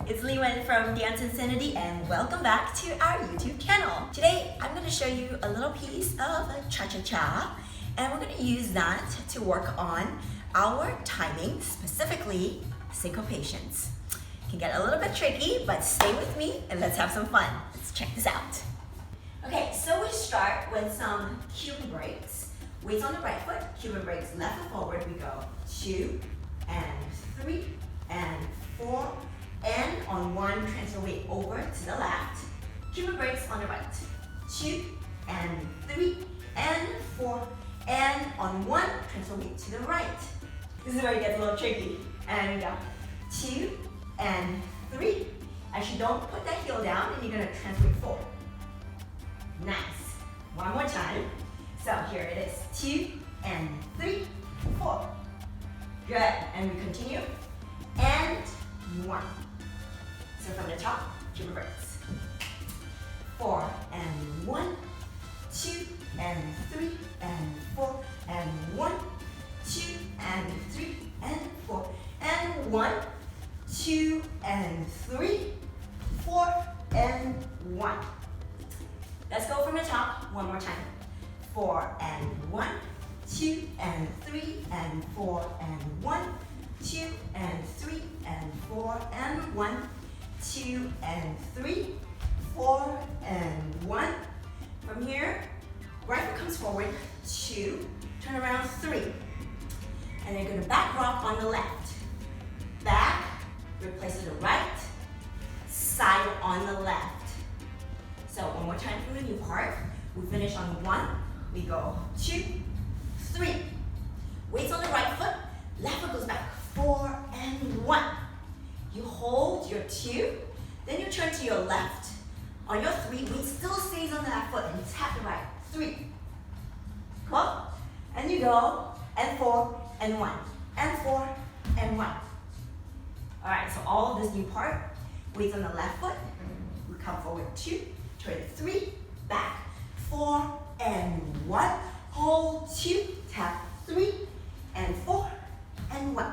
it's Liwen from DanceInsanity and welcome back to our YouTube channel. Today I'm going to show you a little piece of cha-cha-cha and we're going to use that to work on our timing, specifically syncopations. It can get a little bit tricky, but stay with me and let's have some fun. Let's check this out. Okay, so we start with some Cuban breaks. Weights on the right foot, Cuban breaks left and forward. We go 2 and 3 and 4 and on 1 transfer weight over to the left. Cuban breaks on the right. 2 and 3 and 4 and on 1 transfer weight to the right. This is where it gets a little tricky. And we go 2 and 3. Actually, don't put that heel down and you're gonna transfer weight forward. Nice. One more time. So here it is. 2 and 3, 4. Good. And we continue. And 1. So from the top, Cuban breaks. 4 and 1, 2 and 3 and 4 and 1, 2 and 3 and 4 and 1, 2 and 3, 4 and 1. Let's go from the top one more time. 4 and 1, 2 and 3 and 4 and 1, 2 and 3 and 4 and 1, 2 and 3, 4 and 1. From here, right foot comes forward, 2, turn around 3. And then you're gonna back rock on the left. Back, replace to the right, side on the left. So one more time from the new part. We finish on 1, we go 2, 3. Weights on the right foot, left foot goes back, 4 and 1. You hold your 2, then you turn to your left. On your 3, weight still stays on the left foot and tap the right. 3. Cool? And you go, and 4 and 1, and 4 and 1. All right, so all of this new part, weights on the left foot, we come forward 2, turn 3, back, 4 and 1, hold 2, tap 3 and 4 and 1.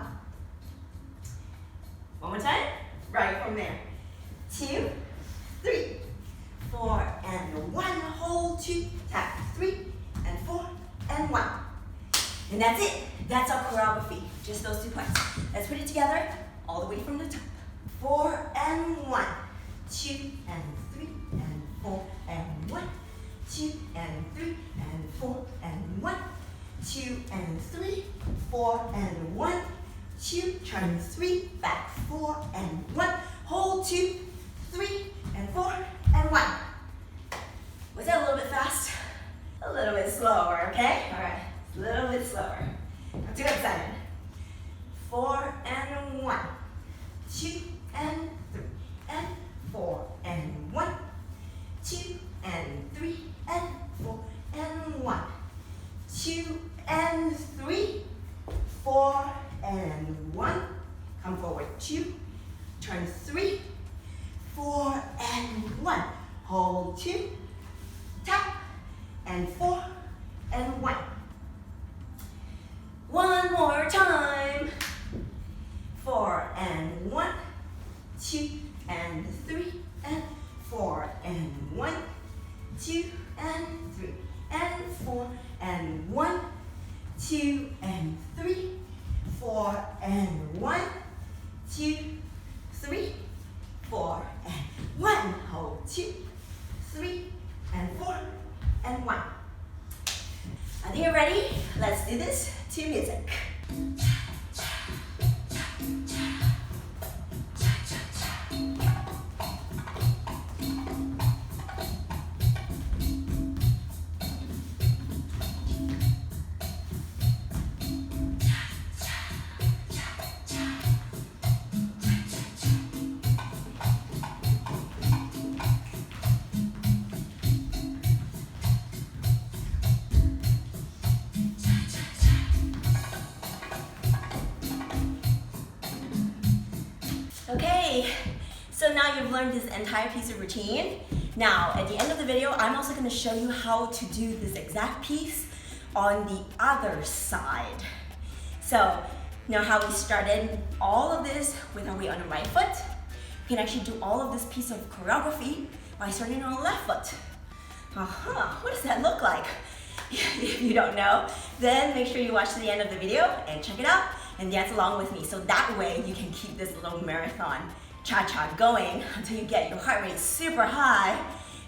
One more time, right from there. 2, 3, 4 and 1, hold 2, tap 3 and 4 and 1. And that's it. That's our choreography. Just those 2 parts. Let's put it together all the way from the top. 4 and 1, 2 and 3 and 4 and 1, 2 and 3 and 4 and 1, 2 and 3, 4 and 1, 2, turn 3, back 4 and 1, hold 2, 3 and 4 and 1. Was that a little bit fast? A little bit slower, okay? All right, a little bit slower. I'm too excited. 4 and 1, 2 and 3 and 4 and 1, 2 and 3 and 4 and 1, 2 and 3, 4 and 1. Come forward 2, turn 3, 4 and 1. Hold 2, tap, and 4 and 1. One more time. 4 and 1, 2 and 3 and 4 and 1, 2 and 3 and 4 and 1, 2 and 3, 4 and 1, 2, 3, 4 and 1. Hold 2, 3 and 4 and 1. I think you're ready. Let's do this to music. Okay, so now you've learned this entire piece of routine. Now, at the end of the video, I'm also going to show you how to do this exact piece on the other side. So, you know how we started all of this with our weight on the right foot? You can actually do all of this piece of choreography by starting on the left foot. What does that look like? If you don't know, then make sure you watch to the end of the video and check it out and dance along with me. So that way you can keep this little marathon cha-cha going until you get your heart rate super high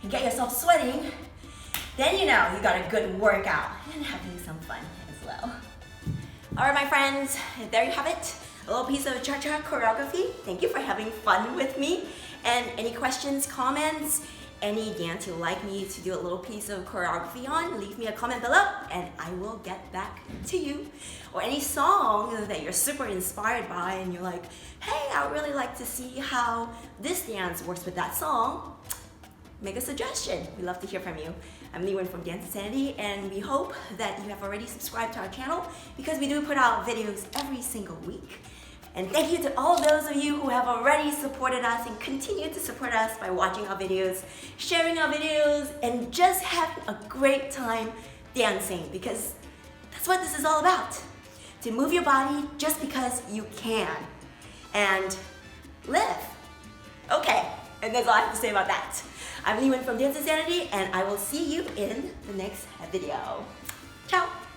and get yourself sweating. Then you know you got a good workout and having some fun as well. All right, my friends, there you have it. A little piece of cha-cha choreography. Thank you for having fun with me. And any questions, comments, any dance you'd like me to do a little piece of choreography on, leave me a comment below and I will get back to you. Or any song that you're super inspired by and you're like, hey, I would really like to see how this dance works with that song, make a suggestion. We love to hear from you. I'm Lee from DanceInsanity, and we hope that you have already subscribed to our channel because we do put out videos every single week. And thank you to all of those of you who have already supported us and continue to support us by watching our videos, sharing our videos, and just having a great time dancing, because that's what this is all about. To move your body just because you can and live. Okay, and that's all I have to say about that. I'm Lee from DanceInsanity, and I will see you in the next video. Ciao!